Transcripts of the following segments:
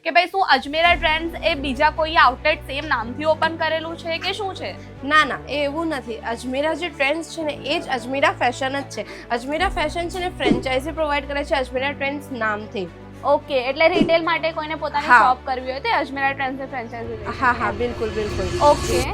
કે ભાઈ શું અજમેરા ટ્રેન્ડ્સ એ બીજા કોઈ આઉટલેટ સેમ નામથી ઓપન કરેલું છે કે શું છે? ના એ એવું નથી. અજમેરા જે ટ્રેન્ડ્સ છે ને એ જ અજમેરા ફેશન જ છે. અજમેરા ફેશન છે ને ફ્રેન્ચાઇઝી પ્રોવાઈડ કરે છે અજમેરા ટ્રેન્ડ્સ નામથી. ઓકે, એટલે રિટેલ માટે કોઈને પોતાની શોપ કરવી હોય તો અજમેરા ટ્રેન્ડ્સ ફ્રેન્ચાઇઝી લે. હા બિલકુલ. ઓકે.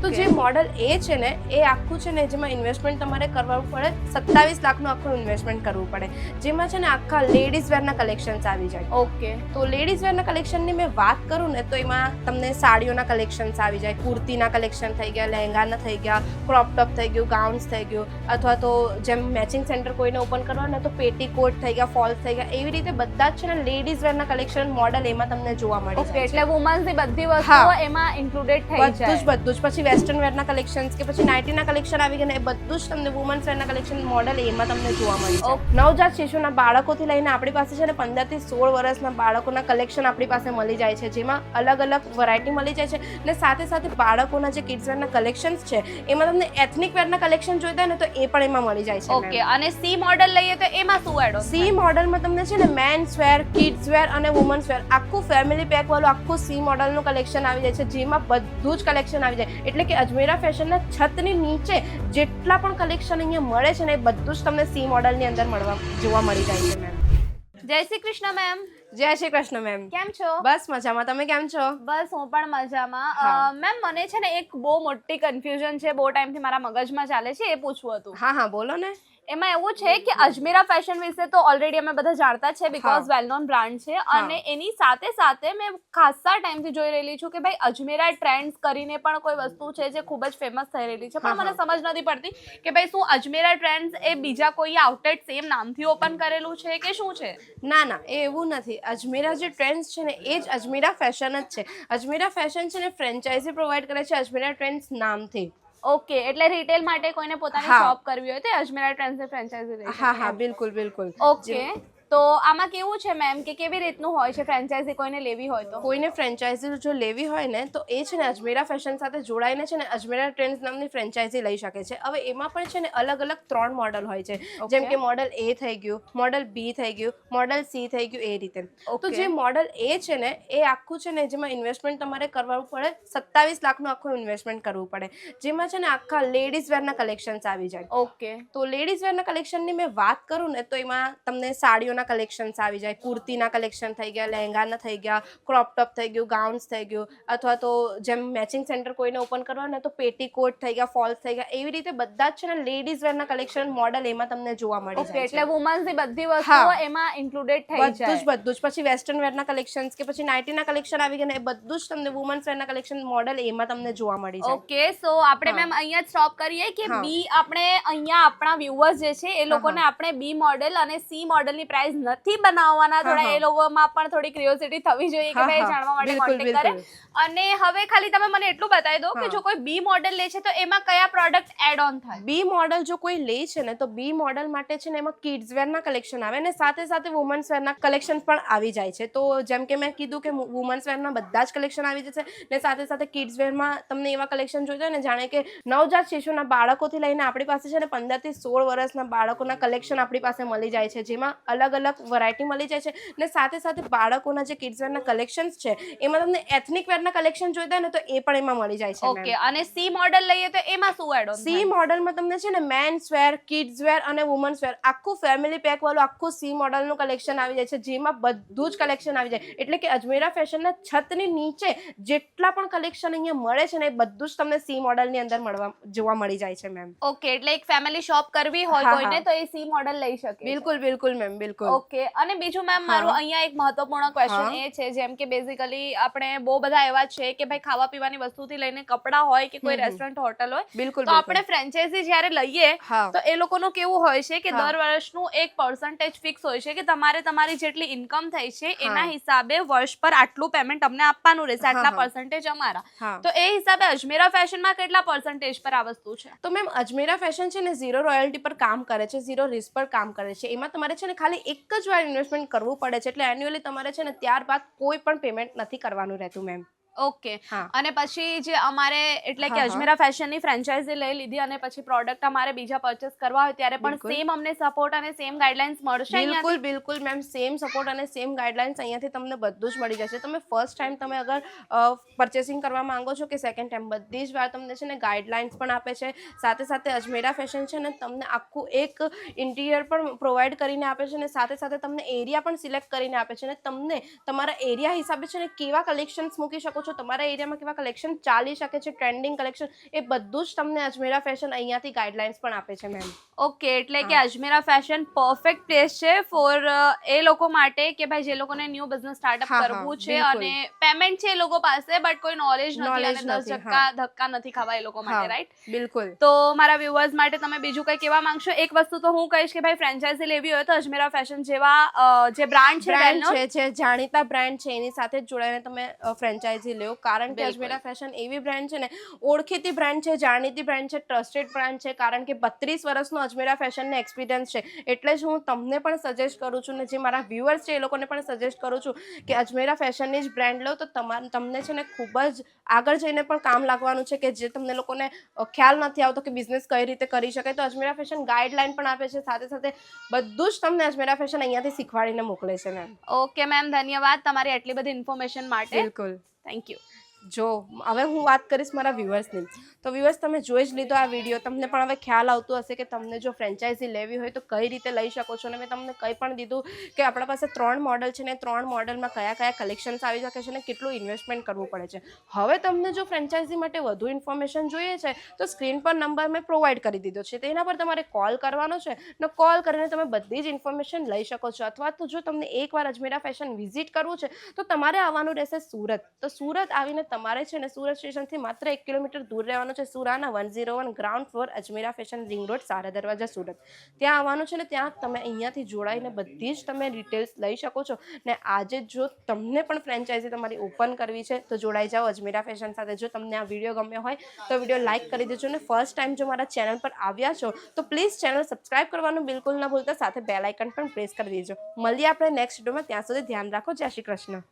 તો જે મોડલ એ છે ને એ આખું છે ને જેમાં ઇન્વેસ્ટમેન્ટ તમારે કરવું પડે 27 લાખનું આખું ઇન્વેસ્ટમેન્ટ કરવું પડે, જેમાં છે ને આખા લેડીઝ વેરના કલેક્શન્સ આવી જાય. ઓકે. તો લેડીઝ વેરના કલેક્શનની મેં વાત કરું ને તો એમાં તમને સાડીઓના કલેક્શન્સ આવી જાય, કુર્તીના કલેક્શન થઈ ગયા, લહેંગાના થઈ ગયા, ક્રોપ ટોપ થઈ ગયું, ગાઉન્સ થઈ ગયું, અથવા તો જેમ મેચિંગ સેન્ટર કોઈને ઓપન કરવા ને તો પેટીકોટ થઈ ગયા, ફોલ્સ થઈ ગયા, એવી રીતે બધા જ છે ને લેડીઝ વેરના કલેક્શન મોડલ એમાં તમને જોવા મળે. ઓકે, એટલે વુમન્સની બધી વસ્તુઓ એમાં ઇન્ક્લુડેડ થઈ જાય. બધું જ. પછી વેસ્ટર્ન વેરના કલેક્શન્સ કે પછી નાઇટીના કલેક્શન આવી ગયા ને એ બધું જ તમને વુમન્સ વેરના કલેક્શન મોડલ એમાં તમને જોવા મળે છે. નવજાત શિશુના બાળકોથી લઈને આપણી પાસે છે ને 15 થી 16 વર્ષના બાળકોના કલેક્શન આપણી પાસે મળી જાય છે, જેમાં અલગ અલગ વેરાયટી મળી જાય છે. અને સાથે સાથે બાળકોના જે કિડ્સ વેરના કલેક્શન્સ છે એમાં તમને એથનિક વેરના કલેક્શન જોઈતા હોય ને તો એ પણ એમાં મળી જાય છે. ઓકે, અને સી મોડલ લઈએ તો એમાં શું એડ ઓન? સી મોડલમાં તમને છે ને મેન્સ વેર, કિડ્સ વેર અને વુમન્સ વેર આખું ફેમિલી પેક વાળું આખું સી મોડલનું કલેક્શન આવી જાય છે, જેમાં બધું જ કલેક્શન આવી જાય. એટલે કે અજમેરા ફેશનના છતની નીચે જેટલા પણ કલેક્શન અહીંયા મળે છે ને એ બધું જ તમને સી મોડલની અંદર જોવા મળી જાય છે મેમ. જય શ્રી કૃષ્ણ મેમ. જય શ્રી કૃષ્ણ મેમ. કેમ છો? બસ મજામાં, તમે કેમ છો? બસ હું પણ મજામાં. મેમ મને છે ને એક બહુ મોટી કન્ફ્યુઝન છે, બહુ ટાઈમથી મારા મગજમાં ચાલે છે, એ પૂછવું હતું. હા બોલો ને. એમાં એવું છે કે અજમેરા ફેશન વિશે તો ઓલરેડી અમે બધા જાણતા છે, બીકોઝ વેલ નોન બ્રાન્ડ છે, અને એની સાથે સાથે મેં ખાસા ટાઈમથી જોઈ રહેલી છું કે ભાઈ અજમેરા ટ્રેન્ડ્સ કરીને પણ કોઈ વસ્તુ છે જે ખૂબ જ ફેમસ થઈ રહેલી છે, પણ મને સમજ નથી પડતી કે ભાઈ શું અજમેરા ટ્રેન્ડ્સ એ બીજા કોઈ આઉટલેટ સેમ નામથી ઓપન કરેલું છે કે શું છે? ના એ એવું નથી. અજમેરા જે ટ્રેન્ડ્સ છે ને એ જ અજમેરા ફેશન જ છે. અજમેરા ફેશન છે ને ફ્રેન્ચાઇઝી પ્રોવાઈડ કરે છે અજમેરા ટ્રેન્ડ્સ નામથી. ઓકે, એટલે રિટેલ માટે કોઈને પોતાની શોપ કરવી હોય તો અજમેરા ટ્રેન્ડ્સ ફ્રેન્ચાઇઝી લે. હા બિલકુલ. ઓકે, તો આમાં કેવું છે મેમ કે કેવી રીતનું હોય છે ફ્રેન્ચાઇઝી કોઈને લેવી હોય તો? કોઈને ફ્રેન્ચાઇઝી જો લેવી હોય ને તો એ છે ને અજમેરા ફેશન સાથે જોડાઈને છે ને અજમેરા ટ્રેન્ડ્સ નામની ફ્રેન્ચાઇઝી લઈ શકે છે. હવે એમાં પણ છે ને અલગ અલગ 3 મોડલ હોય છે, જેમ કે મોડલ એ થઈ ગયું, મોડલ બી થઈ ગયું, મોડલ સી થઈ ગયું, એ રીતે. તો જે મોડલ એ છે ને એ આખું છે ને જેમાં ઇન્વેસ્ટમેન્ટ તમારે કરવું પડે 27 લાખનું આખું ઇન્વેસ્ટમેન્ટ કરવું પડે, જેમાં છે ને આખા લેડીઝ વેરના કલેક્શન્સ આવી જાય. ઓકે. તો લેડીઝ વેરના કલેક્શનની મેં વાત કરું ને તો એમાં તમને સાડીઓના કલેક્શન્સ આવી જાય, કુર્તીના કલેક્શન થઈ ગયા, લહેંગાના થઈ ગયા, ક્રોપ ટોપ થઈ ગયું, ગાઉન્સ થઈ ગયું, અથવા તો જેમ મેચિંગ સેન્ટર કોઈને ઓપન કરવા ને તો પેટીકોટ થઈ ગયા, ફોલ્સ થઈ ગયા, એવી રીતે બધા જ છે ને લેડીઝ વેરના કલેક્શન મોડલ એમાં તમને જોવા મળી જાય છે. એટલે વુમન્સની બધી વસ્તુઓ એમાં ઇન્ક્લુડેડ થઈ જાય. બધું જ. પછી વેસ્ટર્ન વેરના કલેક્શન્સ કે પછી નાઇટીના કલેક્શન આવી ગયા ને એ બધું જ તમને વુમન્સ વેરના કલેક્શન મોડલ એમાં તમને જોવા મળી જાય. ઓકે, સો આપણે મેમ અહીંયા જ સ્ટોપ કરીએ કે બી આપણે અહીંયા આપણા વ્યુઅર્સ જે છે એ લોકોને આપણે બી મોડલ અને સી મોડલની પ્રાઇસ નથી બનાવવાના, થોડા એ લોકોમાં પણ થોડી ક્યુરિયોસિટી થવી જોઈએ કે ભાઈ જાણવા માટે કોન્ટેક્ટ કરે. અને હવે ખાલી તમે મને એટલું બતાવી દો કે જો કોઈ બી મોડલ લે છે તો એમાં કયા પ્રોડક્ટ એડ ઓન થાય? બી મોડલ જો કોઈ લે છે ને તો બી મોડલ માટે છે ને એમાં કિડ્સ વેરના કલેક્શન આવે ને સાથે સાથે વુમન્સ વેરના કલેક્શન પણ આવી જાય છે. તો જેમ કે મેં કીધું કે વુમન્સ વેરના બધા જ કલેક્શન આવી જશે ને સાથે સાથે કિડ્સ વેરમાં તમને એવા કલેક્શન જોઈતા હોય ને જાણે કે નવજાત શિશુના બાળકોથી લઈને આપણી પાસે છે ને 15 થી 16 વર્ષના બાળકોના કલેક્શન આપણી પાસે મળી જાય છે, જેમાં અલગ અલગ વેરાયટી મળી જાય છે. ને સાથે સાથે બાળકોના જે કિડ્સ વેરના કલેક્શન્સ છે એમાં તમને એથનિક વેરના કલેક્શન જોઈતા હોય ને તો એ પણ એમાં મળી જાય છે. ઓકે, અને સી મોડલ લઈએ તો એમાં શું એડ ઓન? સી મોડલમાં તમને છે ને મેન્સ વેર, કિડ્સ વેર અને વુમન્સ વેર આખું ફેમિલી પેક વાળું આખું સી મોડલનું કલેક્શન આવી જાય છે, જેમાં બધું જ કલેક્શન આવી જાય. એટલે કે અજમેરા ફેશનના છતની નીચે જેટલા પણ કલેક્શન અહીંયા મળે છે ને એ બધું જ તમને સી મોડલની અંદર જોવા મળી જાય છે મેમ. ઓકે, એટલે એક ફેમિલી શોપ કરવી હોય કોઈને તો એ સી મોડલ લઈ શકે. બિલકુલ મેમ, બિલકુલ. ઓકે, અને બીજું મેમ મારું અહીંયા એક મહત્વપૂર્ણ ક્વેશ્ચન એ છે, જેમ કે બેઝિકલી આપણે બહુ બધા એવા છે કે ભાઈ ખાવા પીવાની વસ્તુથી લઈને કપડાં હોય કે કોઈ રેસ્ટોરન્ટ હોટલ હોય, તો આપણે ફ્રેન્ચાઇઝી જ્યારે લઈએ તો એ લોકોનું કેવું હોય છે કે દર વર્ષનું એક પર્સન્ટેજ ફિક્સ હોય છે કે તમારે તમારી જેટલી ઇન્કમ થઈ છે એના હિસાબે વર્ષ પર આટલું પેમેન્ટ અમને આપવાનું રહેશે, આટલા પર્સન્ટેજ અમારા. તો એ હિસાબે અજમેરા ફેશનમાં કેટલા પર્સન્ટેજ પર આ વસ્તુ છે? તો મેમ અજમેરા ફેશન છે ને 0 રોયલ્ટી પર કામ કરે છે, 0 રિસ્ક પર કામ કરે છે. એમાં તમારે છે ને ખાલી એક જ વાર ઇન્વેસ્ટમેન્ટ કરવું પડે છે, એટલે એન્યુઅલી તમારે છે ને ત્યારબાદ કોઈ પણ પેમેન્ટ નથી કરવાનું રહેતું મેમ. ઓકે. હા. અને પછી જે અમારે એટલે કે હા, હા. અજમેરા ફેશનની ફ્રેન્ચાઇઝી લઈ લીધી અને પછી પ્રોડક્ટ અમારે બીજા પરચેસ કરવા હોય ત્યારે પણ બિલકુલ. સેમ અમને સપોર્ટ અને સેમ ગાઈડલાઇન્સ મળશે બિલકુલ અહીંયાથી? બિલકુલ મેમ, સેમ સપોર્ટ અને સેમ ગાઈડલાઇન્સ અહીંયાથી તમને બધું જ મળી જશે. તમે ફર્સ્ટ ટાઈમ તમે અગર પરચેસિંગ કરવા માંગો છો કે સેકન્ડ ટાઈમ, બધી જ વાર તમને છે ને ગાઈડલાઇન્સ પણ આપે છે. સાથે સાથે અજમેરા ફેશન છે ને તમને આખું એક ઇન્ટિરિયર પણ પ્રોવાઈડ કરીને આપે છે, ને સાથે સાથે તમને એરિયા પણ સિલેક્ટ કરીને આપે છે, ને તમને તમારા એરિયા હિસાબે છે ને કેવા કલેક્શન્સ મૂકી શકો છો, તમારા એરિયામાં કેવા કલેક્શન ચાલી શકે છે, ટ્રેન્ડિંગ કલેક્શન, એ બધું જ તમને અજમેરા ફેશન અહીંયાથી ગાઈડલાઇન્સ પણ આપે છે મેમ. ઓકે, એટલે કે હા. અજમેરા ફેશન પરફેક્ટ પ્લેસ છે ફોર એ લોકો માટે કે ભાઈ જે લોકોને ન્યૂ બિઝનેસ સ્ટાર્ટઅપ હા, હા, કરવું છે બિલકુલ. અને પેમેન્ટ છે એ લોકો પાસે બટ કોઈ નોલેજ નથી અને 10 નથી. હા, ધક્કા નથી ખાવા એ લોકો માટે, હા, રાઈટ? બિલકુલ. તો મારા વ્યુઅર્સ માટે તમે બીજું કંઈ કહેવા માંગશો? એક વસ્તુ તો હું કહીશ કે ભાઈ ફ્રેન્ચાઇઝી લેવી હોય તો અજમેરા ફેશન જેવા જે બ્રાન્ડ છે વેલ બ્રાન્ડ નોન. છે, જે જાણીતા બ્રાન્ડ છે એની સાથે જ જોડાઈને તમે ફ્રેન્ચાઇઝી લ્યો, કારણ કે બિલકુલ. અજમેરા ફેશન એવી બ્રાન્ડ છે ને, ઓળખીતી બ્રાન્ડ છે, જાણીતી બ્રાન્ડ છે, ટ્રસ્ટેડ બ્રાન્ડ છે, કારણ કે 32 વર્ષનો અજમેરા ફેશનને એક્સપિરિયન્સ છે. એટલે જ હું તમને પણ સજેસ્ટ કરું છું, ને જે મારા વ્યુઅર્સ છે એ લોકોને પણ સજેસ્ટ કરું છું કે અજમેરા ફેશનની જ બ્રાન્ડ લો તો તમને છે ને ખૂબ જ આગળ જઈને પણ કામ લાગવાનું છે, કે જે તમને લોકોને ખ્યાલ નથી આવતો કે બિઝનેસ કઈ રીતે કરી શકાય, તો અજમેરા ફેશન ગાઈડલાઈન પણ આપે છે, સાથે સાથે બધું જ તમને અજમેરા ફેશન અહીંયાથી શીખવાડીને મોકલે છે મેમ. ઓકે મેમ, ધન્યવાદ તમારી આટલી બધી ઇન્ફોર્મેશન માટે. બિલકુલ. Thank you. જો હવે હું વાત કરીશ મારા વ્યુઅર્સની, તો વ્યુઅર્સ તમે જોઈ જ લીધો આ વિડીયો, તમને પણ હવે ખ્યાલ આવતું હશે કે તમને જો ફ્રેન્ચાઇઝી લેવી હોય તો કઈ રીતે લઈ શકો છો, અને મેં તમને કંઈ પણ દીધું કે આપણા પાસે 3 મોડલ છે ને 3 મોડલમાં કયા કયા કલેક્શન્સ આવી શકે છે ને કેટલું ઇન્વેસ્ટમેન્ટ કરવું પડે છે. હવે તમને જો ફ્રેન્ચાઇઝી માટે વધુ ઇન્ફોર્મેશન જોઈએ છે તો સ્ક્રીન પર નંબર મેં પ્રોવાઈડ કરી દીધો છે, તેના પર તમારે કોલ કરવાનો છે, ને કોલ કરીને તમે બધી જ ઇન્ફોર્મેશન લઈ શકો છો. અથવા તો જો તમને એકવાર અજમેરા ફેશન વિઝિટ કરવું છે તો તમારે આવવાનું રહેશે સુરત. તો સુરત આવીને તમારે છે ને સુરત સ્ટેશનથી માત્ર 1 કિલોમીટર દૂર રહેવાનું છે, Surana 101 ground floor Ajmera fashion ring road, Sara Darwaja, Surat. ત્યાં આવવાનું છે ને ત્યાં તમે અહીંયાથી જોડાઈને બધી જ તમે ડિટેલ્સ લઈ શકો છો. ને આજે જો તમને પણ ફ્રેન્ચાઇઝી તમારી ઓપન કરવી છે તો જોડાઈ જાઓ અજમેરા ફેશન સાથે. જો તમને આ વિડીયો ગમ્યો હોય તો વિડીયો લાઇક કરી દેજો, ને ફર્સ્ટ ટાઈમ જો મારા ચેનલ પર આવ્યા છો તો પ્લીઝ ચેનલ સબસ્ક્રાઇબ કરવાનું બિલકુલ ના ભૂલતા, સાથે બેલ આઇકન પણ પ્રેસ કરી દેજો. મળીએ આપણે નેક્સ્ટ વિડીયોમાં, ત્યાં સુધી ધ્યાન રાખો. જય શ્રી કૃષ્ણ.